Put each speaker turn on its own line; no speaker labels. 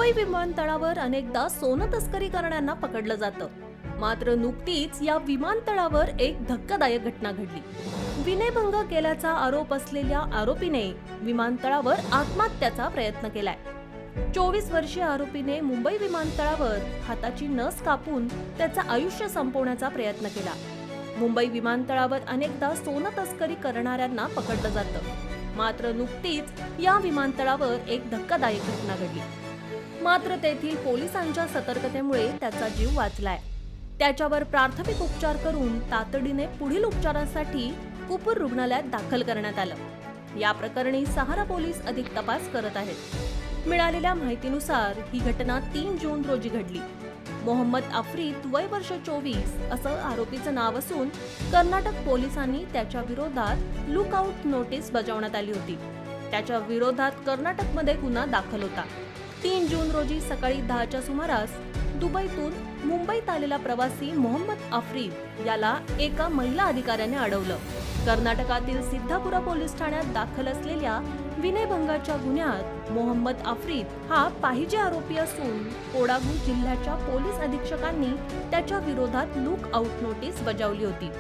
मुंबई विमानतळावर अनेकदा सोनं तस्करी करणाऱ्यांना पकडलं जातं. मात्र नुकतीच या विमानतळावर एक धक्कादायक घटना घडली. विनयभंग केल्याचा आरोप असलेल्या आरोपीने विमानतळावर आत्महत्येचा प्रयत्न केलाय. 24 वर्षीय आरोपीने मुंबई विमानतळावर हाताची नस कापून त्याचं आयुष्य संपवण्याचा प्रयत्न केला. मुंबई विमानतळावर अनेकदा सोनं तस्करी करणाऱ्यांना पकडलं जातं. मात्र नुकतीच या विमानतळावर एक धक्कादायक घटना घडली. मात्र तेथील पोलिसांच्या सतर्कतेमुळे त्याचा जीव वाचलाय. त्याच्यावर प्राथमिक उपचार करून तातडीने पुढील उपचारासाठी कुपूर रुग्णालयात दाखल करण्यात आलं. या प्रकरणी सहारा पोलीस अधिक तपास करत आहेत. मिळालेल्या माहितीनुसार ही घटना 3 जून रोजी घडली. मोहम्मद आफ्रिद वय वर्ष 24 असं आरोपीचं नाव असून कर्नाटक पोलिसांनी त्याच्या विरोधात लुकआउट नोटीस बजावण्यात आली होती. त्याच्या विरोधात कर्नाटकमध्ये गुन्हा दाखल होता. 3 जून रोजी सकाळी 10च्या सुमारास दुबईतून मुंबईत आलेला प्रवासी मोहम्मद आफ्रिद याला एका महिला अधिकाऱ्याने अडवलं. कर्नाटकातील सिद्धापुरा पोलीस ठाण्यात दाखल असलेल्या विनयभंगाच्या गुन्ह्यात मोहम्मद आफ्रिद हा पाहिजे आरोपी असून कोडागू जिल्ह्याच्या पोलीस अधीक्षकांनी त्याच्या विरोधात लुक आउट नोटीस बजावली होती.